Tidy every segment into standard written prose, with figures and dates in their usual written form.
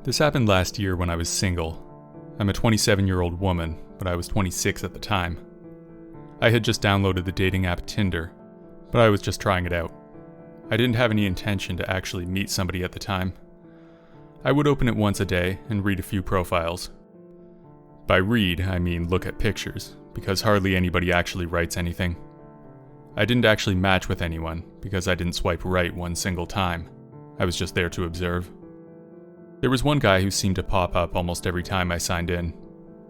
This happened last year when I was single. I'm a 27-year-old woman, but I was 26 at the time. I had just downloaded the dating app Tinder, but I was just trying it out. I didn't have any intention to actually meet somebody at the time. I would open it once a day and read a few profiles. By read, I mean look at pictures, because hardly anybody actually writes anything. I didn't actually match with anyone, because I didn't swipe right one single time. I was just there to observe. There was one guy who seemed to pop up almost every time I signed in.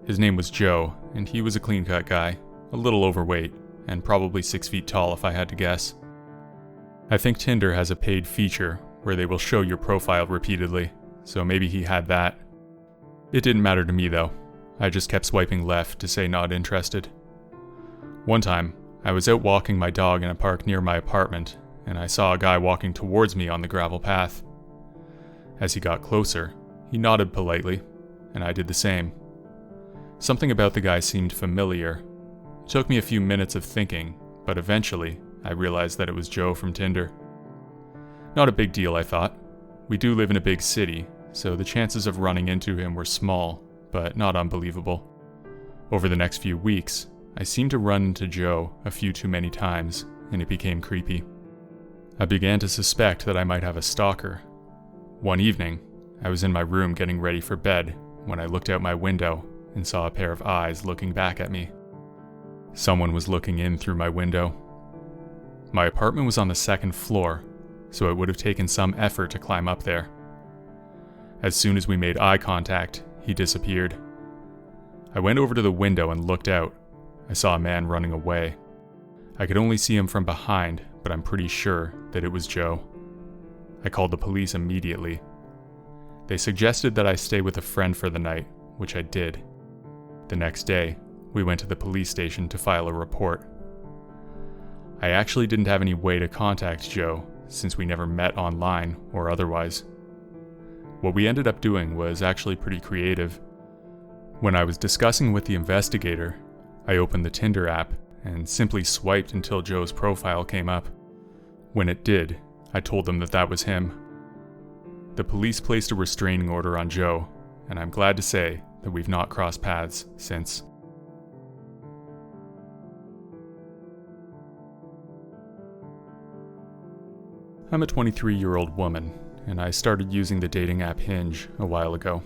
His name was Joe, and he was a clean-cut guy, a little overweight, and probably 6 feet tall if I had to guess. I think Tinder has a paid feature where they will show your profile repeatedly, so maybe he had that. It didn't matter to me though. I just kept swiping left to say not interested. One time, I was out walking my dog in a park near my apartment, and I saw a guy walking towards me on the gravel path. As he got closer, he nodded politely, and I did the same. Something about the guy seemed familiar. It took me a few minutes of thinking, but eventually, I realized that it was Joe from Tinder. Not a big deal, I thought. We do live in a big city, so the chances of running into him were small, but not unbelievable. Over the next few weeks, I seemed to run into Joe a few too many times, and it became creepy. I began to suspect that I might have a stalker. One evening, I was in my room getting ready for bed when I looked out my window and saw a pair of eyes looking back at me. Someone was looking in through my window. My apartment was on the second floor, so it would have taken some effort to climb up there. As soon as we made eye contact, he disappeared. I went over to the window and looked out. I saw a man running away. I could only see him from behind, but I'm pretty sure that it was Joe. I called the police immediately. They suggested that I stay with a friend for the night, which I did. The next day, we went to the police station to file a report. I actually didn't have any way to contact Joe, since we never met online or otherwise. What we ended up doing was actually pretty creative. When I was discussing with the investigator, I opened the Tinder app and simply swiped until Joe's profile came up. When it did, I told them that that was him. The police placed a restraining order on Joe, and I'm glad to say that we've not crossed paths since. I'm a 23-year-old woman, and I started using the dating app Hinge a while ago.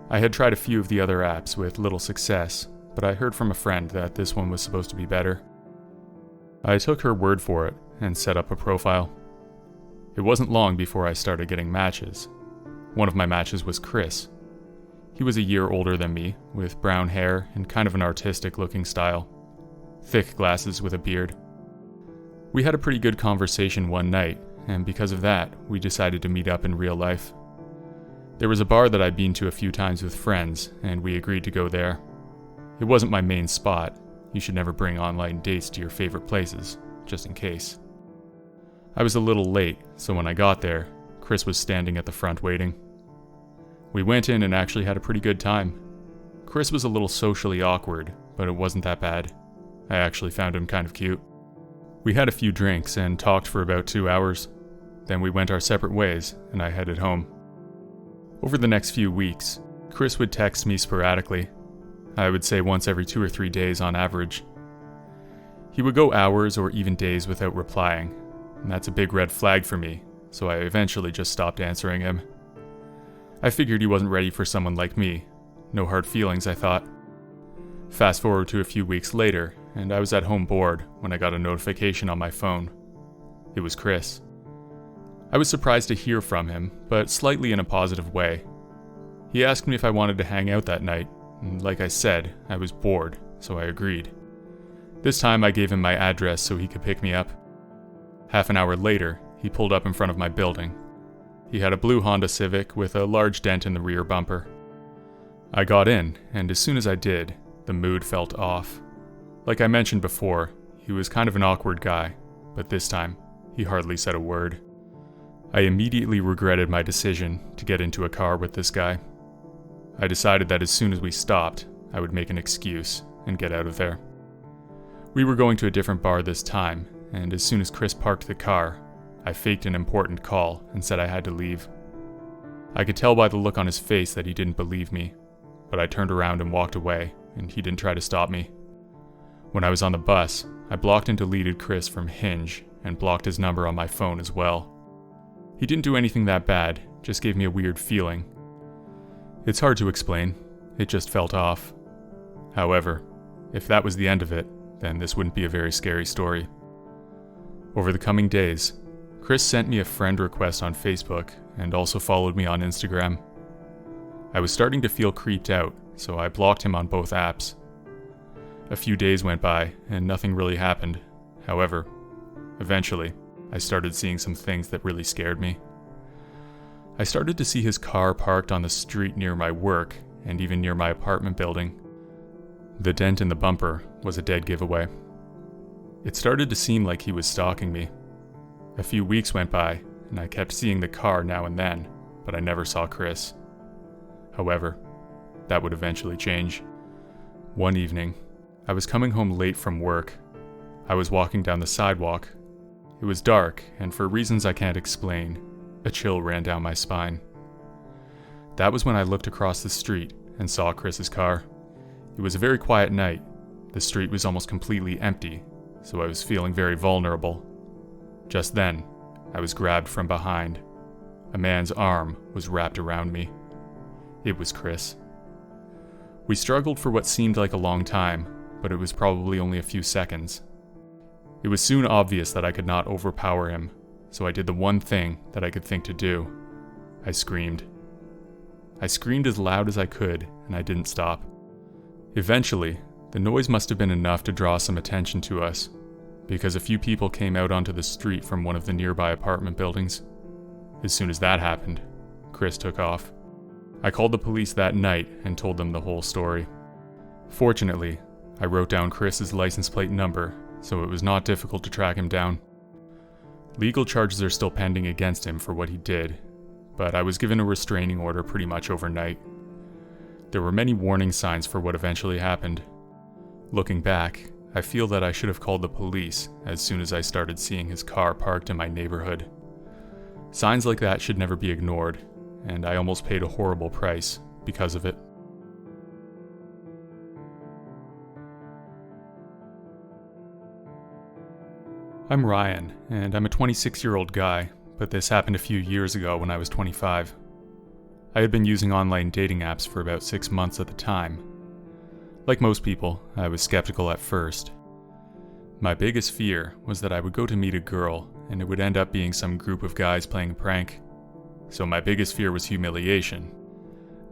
I had tried a few of the other apps with little success, but I heard from a friend that this one was supposed to be better. I took her word for it and set up a profile. It wasn't long before I started getting matches. One of my matches was Chris. He was a year older than me, with brown hair and kind of an artistic-looking style. Thick glasses with a beard. We had a pretty good conversation one night, and because of that, we decided to meet up in real life. There was a bar that I'd been to a few times with friends, and we agreed to go there. It wasn't my main spot. You should never bring online dates to your favorite places, just in case. I was a little late, so when I got there, Chris was standing at the front waiting. We went in and actually had a pretty good time. Chris was a little socially awkward, but it wasn't that bad. I actually found him kind of cute. We had a few drinks and talked for about 2 hours. Then we went our separate ways, and I headed home. Over the next few weeks, Chris would text me sporadically. I would say once every 2 or 3 days on average. He would go hours or even days without replying, and that's a big red flag for me, so I eventually just stopped answering him. I figured he wasn't ready for someone like me. No hard feelings, I thought. Fast forward to a few weeks later, and I was at home bored when I got a notification on my phone. It was Chris. I was surprised to hear from him, but slightly in a positive way. He asked me if I wanted to hang out that night, and like I said, I was bored, so I agreed. This time I gave him my address so he could pick me up. Half an hour later, he pulled up in front of my building. He had a blue Honda Civic with a large dent in the rear bumper. I got in, and as soon as I did, the mood felt off. Like I mentioned before, he was kind of an awkward guy, but this time, he hardly said a word. I immediately regretted my decision to get into a car with this guy. I decided that as soon as we stopped, I would make an excuse and get out of there. We were going to a different bar this time, and as soon as Chris parked the car, I faked an important call and said I had to leave. I could tell by the look on his face that he didn't believe me, but I turned around and walked away, and he didn't try to stop me. When I was on the bus, I blocked and deleted Chris from Hinge and blocked his number on my phone as well. He didn't do anything that bad, just gave me a weird feeling. It's hard to explain, it just felt off. However, if that was the end of it, then this wouldn't be a very scary story. Over the coming days, Chris sent me a friend request on Facebook and also followed me on Instagram. I was starting to feel creeped out, so I blocked him on both apps. A few days went by and nothing really happened. However, eventually, I started seeing some things that really scared me. I started to see his car parked on the street near my work and even near my apartment building. The dent in the bumper was a dead giveaway. It started to seem like he was stalking me. A few weeks went by, and I kept seeing the car now and then, but I never saw Chris. However, that would eventually change. One evening, I was coming home late from work. I was walking down the sidewalk. It was dark, and for reasons I can't explain, a chill ran down my spine. That was when I looked across the street and saw Chris's car. It was a very quiet night. The street was almost completely empty, so I was feeling very vulnerable. Just then, I was grabbed from behind. A man's arm was wrapped around me. It was Chris. We struggled for what seemed like a long time, but it was probably only a few seconds. It was soon obvious that I could not overpower him, so I did the one thing that I could think to do. I screamed. I screamed as loud as I could, and I didn't stop. Eventually, the noise must have been enough to draw some attention to us, because a few people came out onto the street from one of the nearby apartment buildings. As soon as that happened, Chris took off. I called the police that night and told them the whole story. Fortunately, I wrote down Chris's license plate number, so it was not difficult to track him down. Legal charges are still pending against him for what he did, but I was given a restraining order pretty much overnight. There were many warning signs for what eventually happened. Looking back, I feel that I should have called the police as soon as I started seeing his car parked in my neighborhood. Signs like that should never be ignored, and I almost paid a horrible price because of it. I'm Ryan, and I'm a 26-year-old guy, but this happened a few years ago when I was 25. I had been using online dating apps for about 6 months at the time. Like most people, I was skeptical at first. My biggest fear was that I would go to meet a girl and it would end up being some group of guys playing a prank. So my biggest fear was humiliation.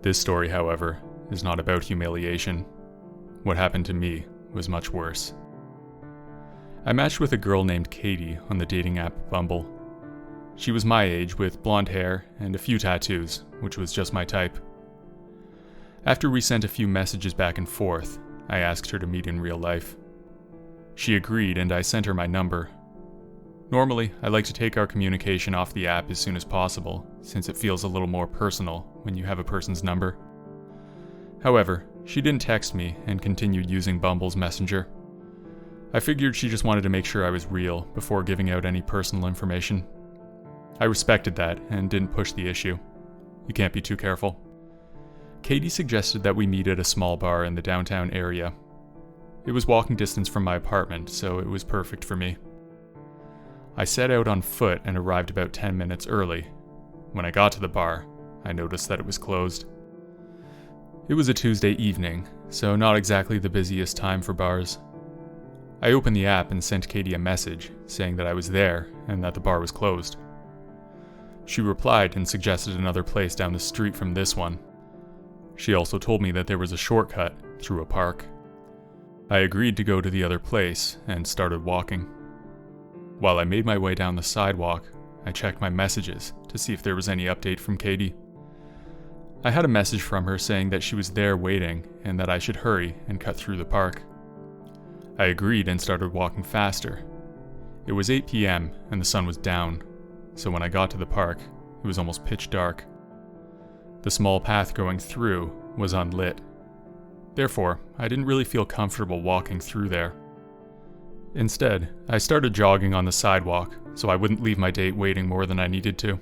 This story, however, is not about humiliation. What happened to me was much worse. I matched with a girl named Katie on the dating app Bumble. She was my age with blonde hair and a few tattoos, which was just my type. After we sent a few messages back and forth, I asked her to meet in real life. She agreed and I sent her my number. Normally, I like to take our communication off the app as soon as possible, since it feels a little more personal when you have a person's number. However, she didn't text me and continued using Bumble's Messenger. I figured she just wanted to make sure I was real before giving out any personal information. I respected that and didn't push the issue. You can't be too careful. Katie suggested that we meet at a small bar in the downtown area. It was walking distance from my apartment, so it was perfect for me. I set out on foot and arrived about 10 minutes early. When I got to the bar, I noticed that it was closed. It was a Tuesday evening, so not exactly the busiest time for bars. I opened the app and sent Katie a message saying that I was there and that the bar was closed. She replied and suggested another place down the street from this one. She also told me that there was a shortcut through a park. I agreed to go to the other place and started walking. While I made my way down the sidewalk, I checked my messages to see if there was any update from Katie. I had a message from her saying that she was there waiting and that I should hurry and cut through the park. I agreed and started walking faster. It was 8 p.m. and the sun was down, so when I got to the park, it was almost pitch dark. The small path going through was unlit. Therefore, I didn't really feel comfortable walking through there. Instead, I started jogging on the sidewalk so I wouldn't leave my date waiting more than I needed to.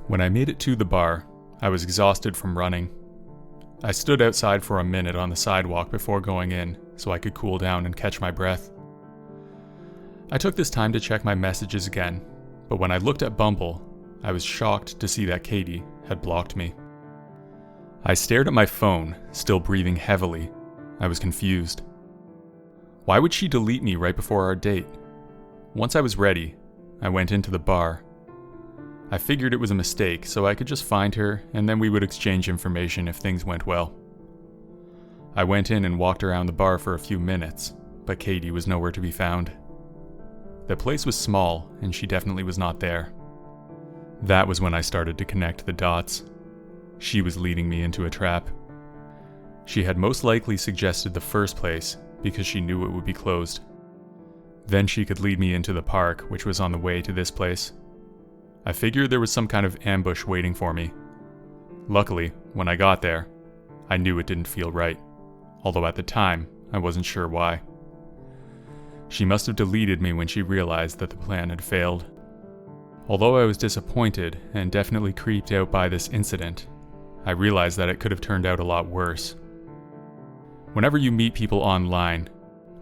When I made it to the bar, I was exhausted from running. I stood outside for a minute on the sidewalk before going in so I could cool down and catch my breath. I took this time to check my messages again, but when I looked at Bumble, I was shocked to see that Katie had blocked me. I stared at my phone, still breathing heavily. I was confused. Why would she delete me right before our date? Once I was ready, I went into the bar. I figured it was a mistake, so I could just find her, and then we would exchange information if things went well. I went in and walked around the bar for a few minutes, but Katie was nowhere to be found. The place was small, and she definitely was not there. That was when I started to connect the dots. She was leading me into a trap. She had most likely suggested the first place because she knew it would be closed. Then she could lead me into the park, which was on the way to this place. I figured there was some kind of ambush waiting for me. Luckily, when I got there, I knew it didn't feel right, although at the time, I wasn't sure why. She must have deleted me when she realized that the plan had failed. Although I was disappointed and definitely creeped out by this incident, I realized that it could have turned out a lot worse. Whenever you meet people online,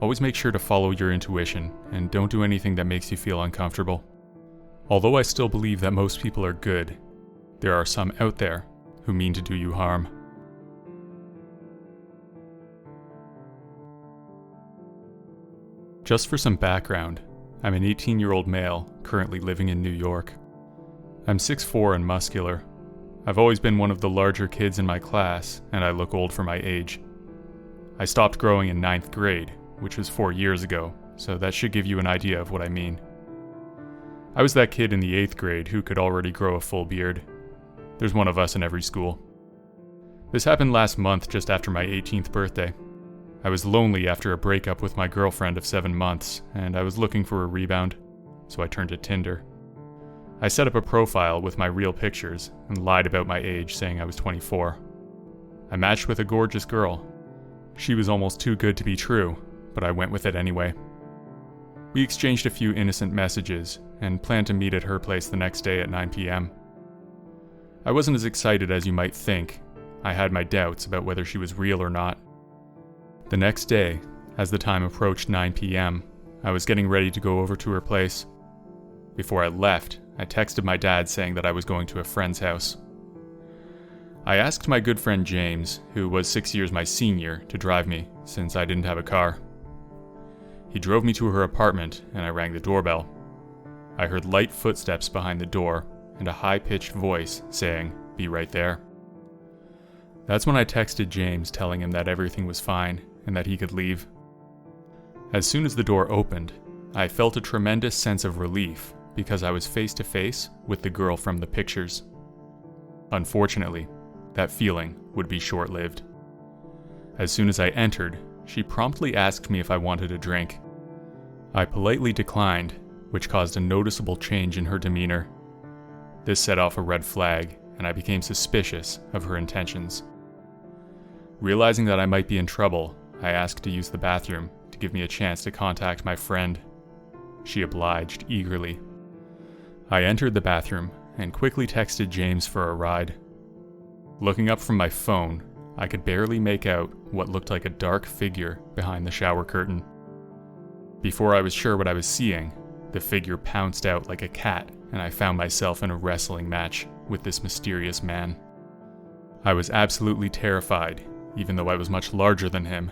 always make sure to follow your intuition and don't do anything that makes you feel uncomfortable. Although I still believe that most people are good, there are some out there who mean to do you harm. Just for some background, I'm an 18-year-old male currently living in New York. I'm 6'4" and muscular. I've always been one of the larger kids in my class, and I look old for my age. I stopped growing in 9th grade, which was 4 years ago, so that should give you an idea of what I mean. I was that kid in the 8th grade who could already grow a full beard. There's one of us in every school. This happened last month just after my 18th birthday. I was lonely after a breakup with my girlfriend of 7 months, and I was looking for a rebound, so I turned to Tinder. I set up a profile with my real pictures and lied about my age, saying I was 24. I matched with a gorgeous girl. She was almost too good to be true, but I went with it anyway. We exchanged a few innocent messages and planned to meet at her place the next day at 9 p.m. I wasn't as excited as you might think. I had my doubts about whether she was real or not. The next day, as the time approached 9 p.m., I was getting ready to go over to her place. Before I left, I texted my dad saying that I was going to a friend's house. I asked my good friend James, who was 6 years my senior, to drive me, since I didn't have a car. He drove me to her apartment, and I rang the doorbell. I heard light footsteps behind the door, and a high-pitched voice saying, "Be right there." That's when I texted James telling him that everything was fine, and that he could leave. As soon as the door opened, I felt a tremendous sense of relief because I was face to face with the girl from the pictures. Unfortunately, that feeling would be short-lived. As soon as I entered, she promptly asked me if I wanted a drink. I politely declined, which caused a noticeable change in her demeanor. This set off a red flag, and I became suspicious of her intentions. Realizing that I might be in trouble, I asked to use the bathroom to give me a chance to contact my friend. She obliged eagerly. I entered the bathroom and quickly texted James for a ride. Looking up from my phone, I could barely make out what looked like a dark figure behind the shower curtain. Before I was sure what I was seeing, the figure pounced out like a cat, and I found myself in a wrestling match with this mysterious man. I was absolutely terrified, even though I was much larger than him.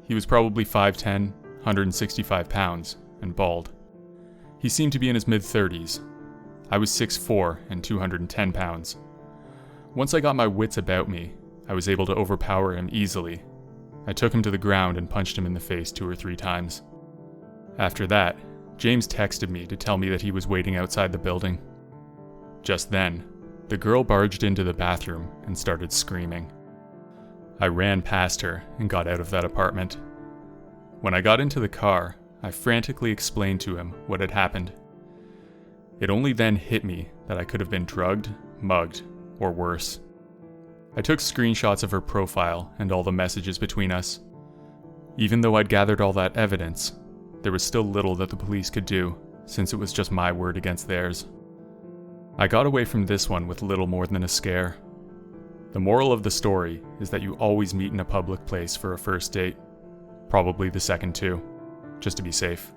He was probably 5'10", 165 pounds, and bald. He seemed to be in his mid-30s. I was 6'4" and 210 pounds. Once I got my wits about me, I was able to overpower him easily. I took him to the ground and punched him in the face 2 or 3 times. After that, James texted me to tell me that he was waiting outside the building. Just then, the girl barged into the bathroom and started screaming. I ran past her and got out of that apartment. When I got into the car, I frantically explained to him what had happened. It only then hit me that I could have been drugged, mugged, or worse. I took screenshots of her profile and all the messages between us. Even though I'd gathered all that evidence, there was still little that the police could do, since it was just my word against theirs. I got away from this one with little more than a scare. The moral of the story is that you always meet in a public place for a first date. Probably the second too, just to be safe.